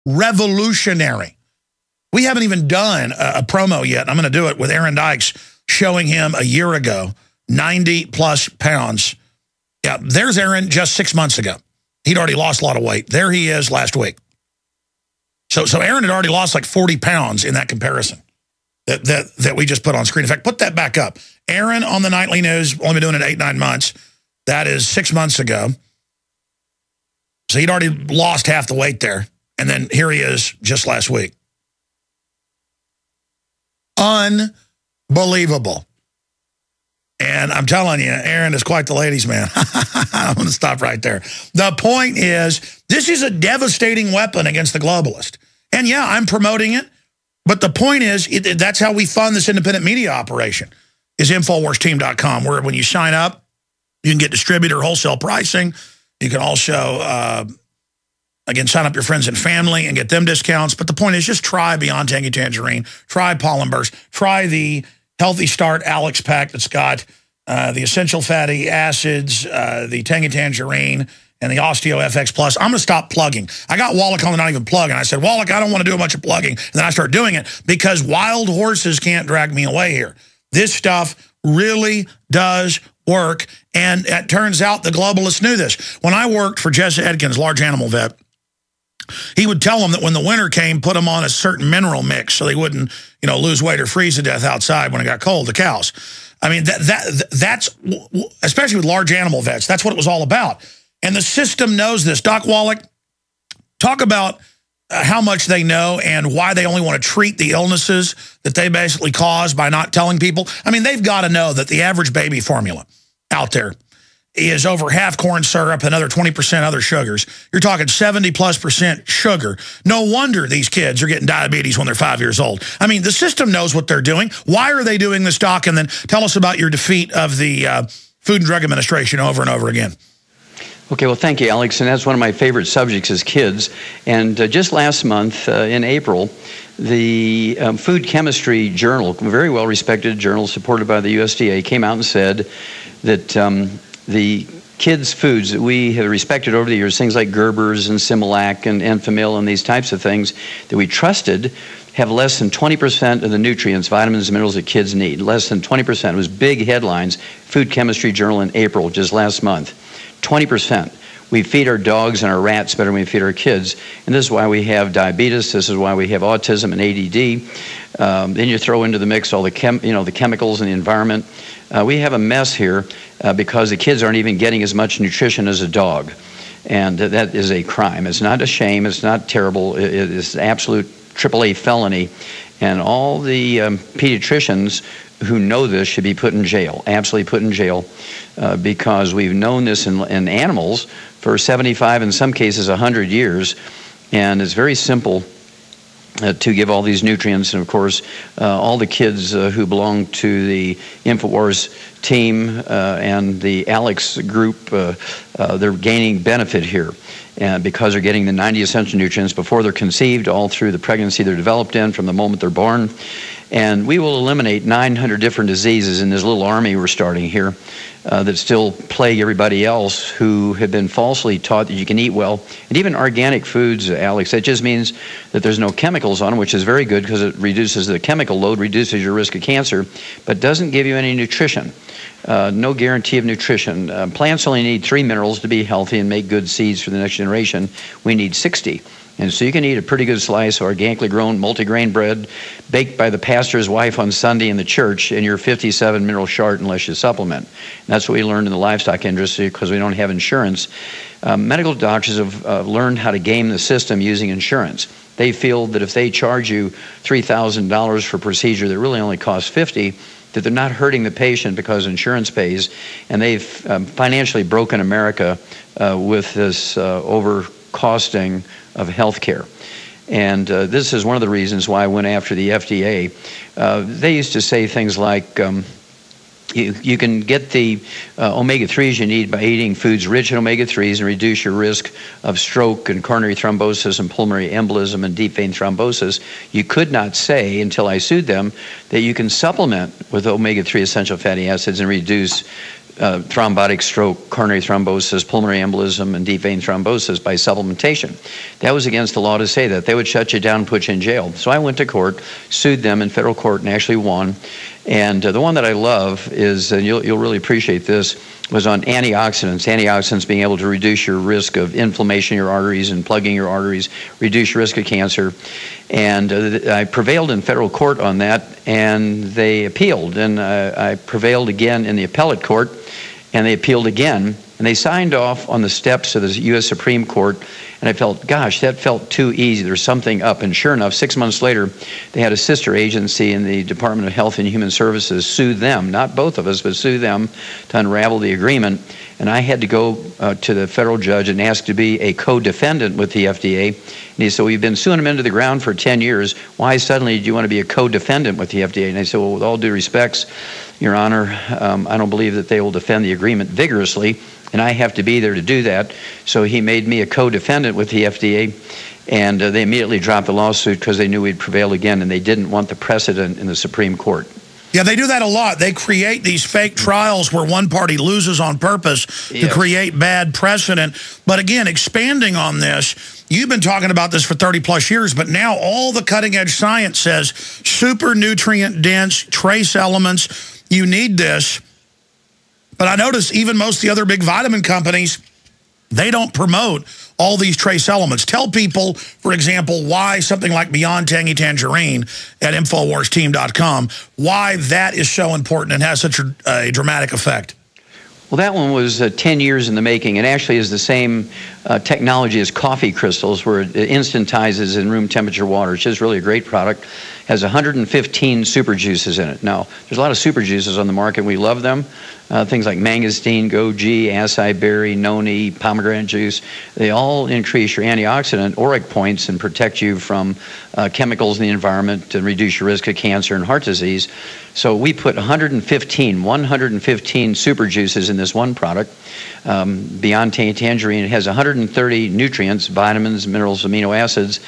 revolutionary. We haven't even done a promo yet. I'm going to do it with Aaron Dykes, showing him a year ago, 90-plus pounds. Yeah, there's Aaron just 6 months ago. He'd already lost a lot of weight. There he is last week. So Aaron had already lost like 40 pounds in that comparison that we just put on screen. In fact, put that back up. Aaron on the Nightly News, only been doing it 8-9 months. That is 6 months ago. So he'd already lost half the weight there. And then here he is just last week. Unbelievable. And I'm telling you, Aaron is quite the ladies' man. I'm going to stop right there. The point is, this is a devastating weapon against the globalist. And yeah, I'm promoting it. But the point is, that's how we fund this independent media operation, is InfoWarsTeam.com, where when you sign up, you can get distributor wholesale pricing. You can also, again, sign up your friends and family and get them discounts. But the point is, just try Beyond Tangy Tangerine, try Pollen Burst, try the Healthy Start Alex Pack that's got the essential fatty acids, the Tangy Tangerine, and the Osteo FX Plus. I'm going to stop plugging. I got Wallach on the Not Even Plug, and I said, Wallach, I don't want to do a bunch of plugging. And then I started doing it because wild horses can't drag me away here. This stuff really does work, and it turns out the globalists knew this. When I worked for Jess Edkins, large animal vet, he would tell them that when the winter came, put them on a certain mineral mix so they wouldn't, lose weight or freeze to death outside when it got cold, the cows. I mean, that's, especially with large animal vets, that's what it was all about. And the system knows this. Doc Wallach, talk about how much they know and why they only want to treat the illnesses that they basically cause by not telling people. I mean, they've got to know that the average baby formula out there is over half corn syrup, another 20% other sugars. You're talking 70+% sugar. No wonder these kids are getting diabetes when they're 5 years old. I mean, the system knows what they're doing. Why are they doing this, Doc? And then tell us about your defeat of the Food and Drug Administration over and over again. Okay, well, thank you, Alex. And that's one of my favorite subjects is kids. And just last month, in April, the Food Chemistry Journal, a very well-respected journal supported by the USDA, came out and said that the kids' foods that we have respected over the years, things like Gerber's and Similac and Enfamil and these types of things that we trusted, have less than 20% of the nutrients, vitamins, and minerals that kids need. Less than 20%. It was big headlines. Food Chemistry Journal in April, just last month. 20%. We feed our dogs and our rats better than we feed our kids. And this is why we have diabetes. This is why we have autism and ADD. Then you throw into the mix all the chemicals in the environment. We have a mess here because the kids aren't even getting as much nutrition as a dog. And that is a crime. It's not a shame. It's not terrible. It is absolute AAA felony. And all the pediatricians who know this should be put in jail, absolutely put in jail, because we've known this in animals for 75, in some cases 100 years, and it's very simple to give all these nutrients. And of course, all the kids who belong to the InfoWars team and the Alex group, they're gaining benefit here. And because they're getting the 90 essential nutrients before they're conceived, all through the pregnancy they're developed in, from the moment they're born. And we will eliminate 900 different diseases in this little army we're starting here that still plague everybody else who have been falsely taught that you can eat well. And even organic foods, Alex, that just means that there's no chemicals on them, which is very good because it reduces the chemical load, reduces your risk of cancer, but doesn't give you any nutrition. No guarantee of nutrition. Plants only need 3 minerals to be healthy and make good seeds for the next generation. We need 60. And so you can eat a pretty good slice of organically grown multigrain bread baked by the pastor's wife on Sunday in the church, and you're 57 mineral short unless you supplement. And that's what we learned in the livestock industry because we don't have insurance. Medical doctors have learned how to game the system using insurance. They feel that if they charge you $3,000 for a procedure that really only costs $50,000, that they're not hurting the patient because insurance pays. And they've financially broken America with this overcosting of health care. And this is one of the reasons why I went after the FDA. They used to say things like, you can get the omega-3s you need by eating foods rich in omega-3s and reduce your risk of stroke and coronary thrombosis and pulmonary embolism and deep vein thrombosis. You could not say, until I sued them, that you can supplement with omega-3 essential fatty acids and reduce thrombotic stroke, coronary thrombosis, pulmonary embolism, and deep vein thrombosis by supplementation. That was against the law to say that. They would shut you down and put you in jail. So I went to court, sued them in federal court, and actually won. And the one that I love is, and you'll really appreciate this, was on antioxidants. Antioxidants being able to reduce your risk of inflammation in your arteries and plugging your arteries, reduce your risk of cancer. And I prevailed in federal court on that, and they appealed. And I prevailed again in the appellate court, and they appealed again. And they signed off on the steps of the U.S. Supreme Court. And I felt, gosh, that felt too easy. There's something up. And sure enough, 6 months later, they had a sister agency in the Department of Health and Human Services sue them, not both of us, but sue them to unravel the agreement. And I had to go to the federal judge and ask to be a co-defendant with the FDA. And he said, well, you've been suing them into the ground for 10 years. Why suddenly do you want to be a co-defendant with the FDA? And I said, well, with all due respects, Your Honor, I don't believe that they will defend the agreement vigorously, and I have to be there to do that. So he made me a co-defendant with the FDA, and they immediately dropped the lawsuit because they knew we'd prevail again, and they didn't want the precedent in the Supreme Court. Yeah, they do that a lot. They create these fake trials where one party loses on purpose to create bad precedent. But again, expanding on this, you've been talking about this for 30-plus years, but now all the cutting-edge science says super nutrient-dense, trace elements, you need this. But I notice even most of the other big vitamin companies, they don't promote all these trace elements. Tell people, for example, why something like Beyond Tangy Tangerine at InfoWarsTeam.com, why that is so important and has such a dramatic effect. Well, that one was 10 years in the making, and actually is the same technology as coffee crystals, where it instantizes in room temperature water. It's just really a great product. Has 115 super juices in it. Now, there's a lot of super juices on the market. We love them. Things like mangosteen, goji, acai berry, noni, pomegranate juice. They all increase your antioxidant auric points and protect you from chemicals in the environment and reduce your risk of cancer and heart disease. So we put 115 super juices in this one product. Beyond Tangy Tangerine, it has 130 nutrients, vitamins, minerals, amino acids.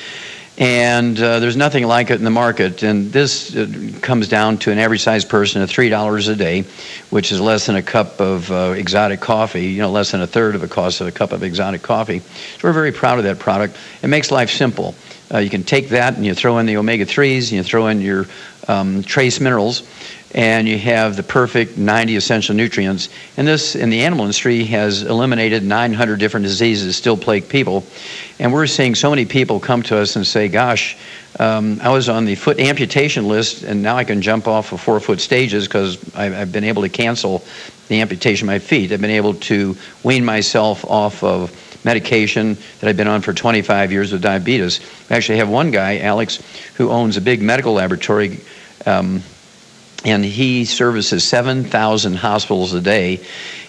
And there's nothing like it in the market. And this comes down to an average sized person of $3 a day, which is less than a cup of exotic coffee, you know, less than a third of the cost of a cup of exotic coffee. So we're very proud of that product. It makes life simple. You can take that and you throw in the omega-3s and you throw in your trace minerals, and you have the perfect 90 essential nutrients. And this, in the animal industry, has eliminated 900 different diseases that still plague people. And we're seeing so many people come to us and say, gosh, I was on the foot amputation list, and now I can jump off of 4-foot stages because I've been able to cancel the amputation of my feet. I've been able to wean myself off of medication that I've been on for 25 years with diabetes. I actually have one guy, Alex, who owns a big medical laboratory, and he services 7,000 hospitals a day.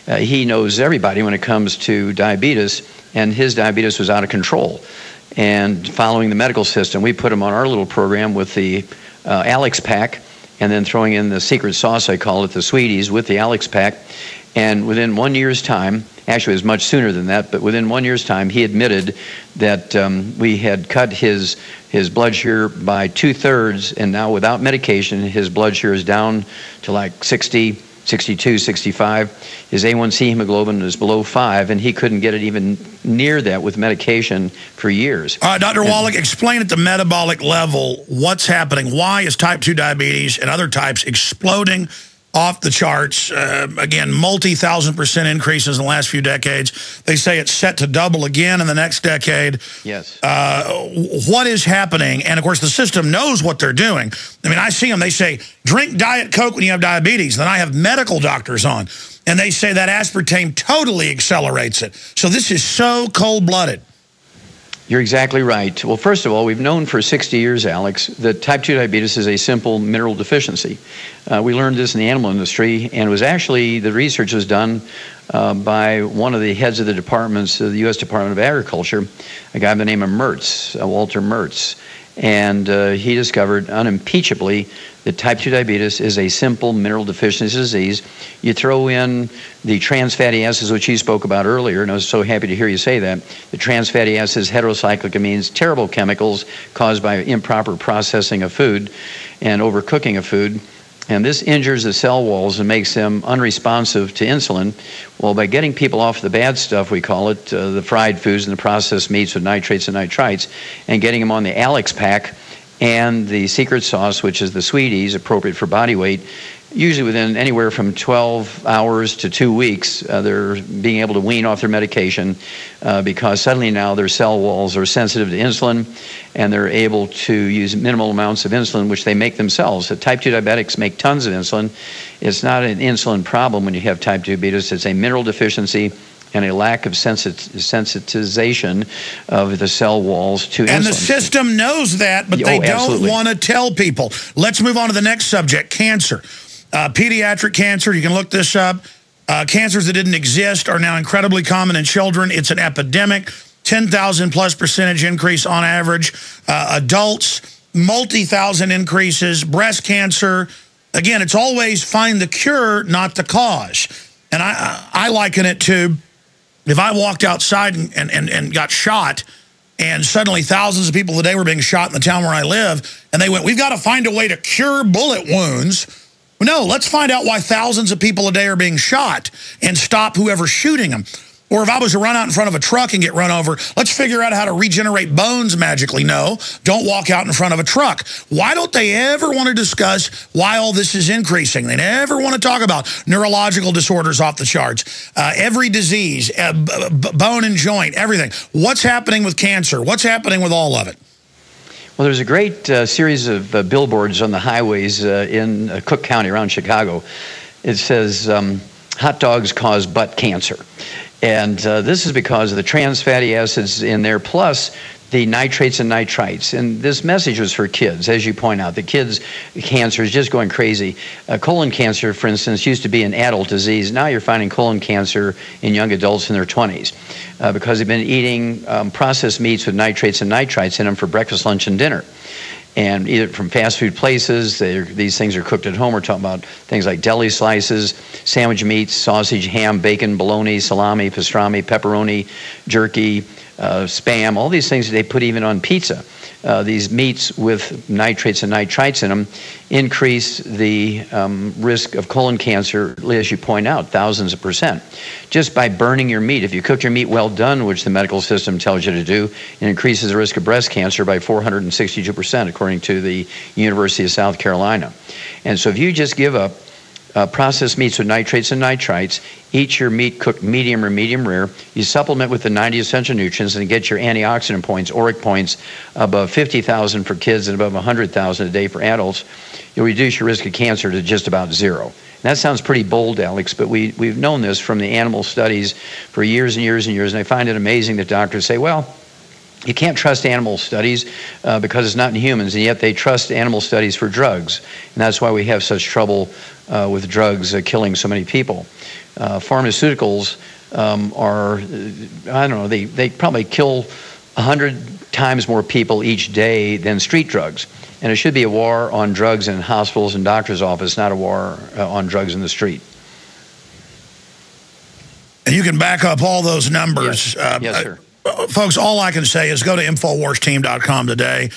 He knows everybody when it comes to diabetes, and his diabetes was out of control. And following the medical system, we put him on our little program with the Alex Pack, and then throwing in the secret sauce, I call it, the Sweeties, with the Alex Pack. And within 1 year's time, actually it was much sooner than that, but within 1 year's time, he admitted that we had cut his blood sugar by 2/3, and now without medication, his blood sugar is down to like 60, 62, 65. His A1C hemoglobin is below 5, and he couldn't get it even near that with medication for years. Dr. Wallach, explain at the metabolic level what's happening. Why is type 2 diabetes and other types exploding off the charts? Again, multi-1,000% increases in the last few decades. They say it's set to double again in the next decade. Yes. What is happening? And, of course, the system knows what they're doing. I mean, I see them. They say, drink Diet Coke when you have diabetes. Then I have medical doctors on, and they say that aspartame totally accelerates it. So this is so cold-blooded. You're exactly right. Well, first of all, we've known for 60 years, Alex, that type 2 diabetes is a simple mineral deficiency. We learned this in the animal industry, and it was actually, the research was done by one of the heads of the departments of the U.S. Department of Agriculture, a guy by the name of Mertz, Walter Mertz. And he discovered unimpeachably that type 2 diabetes is a simple mineral deficiency disease. You throw in the trans fatty acids, which he spoke about earlier, and I was so happy to hear you say that. The trans fatty acids, heterocyclic amines, terrible chemicals caused by improper processing of food and overcooking of food. And this injures the cell walls and makes them unresponsive to insulin. Well, by getting people off the bad stuff, we call it, the fried foods and the processed meats with nitrates and nitrites, and getting them on the Alex pack and the secret sauce, which is the Sweeties, appropriate for body weight, usually within anywhere from 12 hours to 2 weeks, they're being able to wean off their medication because suddenly now their cell walls are sensitive to insulin, and they're able to use minimal amounts of insulin, which they make themselves. So type 2 diabetics make tons of insulin. It's not an insulin problem when you have type 2 diabetes. It's a mineral deficiency and a lack of sensitization of the cell walls to insulin. And the system knows that, but they don't want to tell people. Let's move on to the next subject, cancer. Pediatric cancer, you can look this up. Cancers that didn't exist are now incredibly common in children. It's an epidemic, 10,000+ % increase on average. Adults, multi-thousand increases. Breast cancer, again, it's always find the cure, not the cause. And I liken it to if I walked outside and got shot, and suddenly thousands of people today were being shot in the town where I live, and they went, we've got to find a way to cure bullet wounds. No, let's find out why thousands of people a day are being shot and stop whoever's shooting them. Or if I was to run out in front of a truck and get run over, let's figure out how to regenerate bones magically. No, don't walk out in front of a truck. Why don't they ever want to discuss why all this is increasing? They never want to talk about neurological disorders off the charts, every disease, bone and joint, everything. What's happening with cancer? What's happening with all of it? Well, there's a great series of billboards on the highways in Cook County around Chicago. It says, hot dogs cause butt cancer. And this is because of the trans fatty acids in there, plus the nitrates and nitrites. And this message was for kids, as you point out. The kids' cancer is just going crazy. Colon cancer, for instance, used to be an adult disease. Now you're finding colon cancer in young adults in their 20s because they've been eating processed meats with nitrates and nitrites in them for breakfast, lunch, and dinner. And either from fast food places, these things are cooked at home. We're talking about things like deli slices, sandwich meats, sausage, ham, bacon, bologna, salami, pastrami, pepperoni, jerky, Spam, all these things that they put even on pizza. These meats with nitrates and nitrites in them increase the risk of colon cancer, as you point out, thousands of %. Just by burning your meat. If you cook your meat well done, which the medical system tells you to do, it increases the risk of breast cancer by 462%, according to the University of South Carolina. And so if you just give up processed meats with nitrates and nitrites, eat your meat cooked medium or medium rare, you supplement with the 90 essential nutrients and get your antioxidant points, ORAC points, above 50,000 for kids and above 100,000 a day for adults, you'll reduce your risk of cancer to just about zero. And that sounds pretty bold, Alex, but we've known this from the animal studies for years and years and years, and I find it amazing that doctors say, well, you can't trust animal studies because it's not in humans, and yet they trust animal studies for drugs. And that's why we have such trouble with drugs killing so many people. Pharmaceuticals are, I don't know, they probably kill 100 times more people each day than street drugs. And it should be a war on drugs in hospitals and doctors' offices, not a war on drugs in the street. And you can back up all those numbers. Yes, yes sir. Folks, all I can say is go to InfoWarsTeam.com today,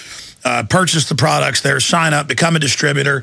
purchase the products there, sign up, become a distributor.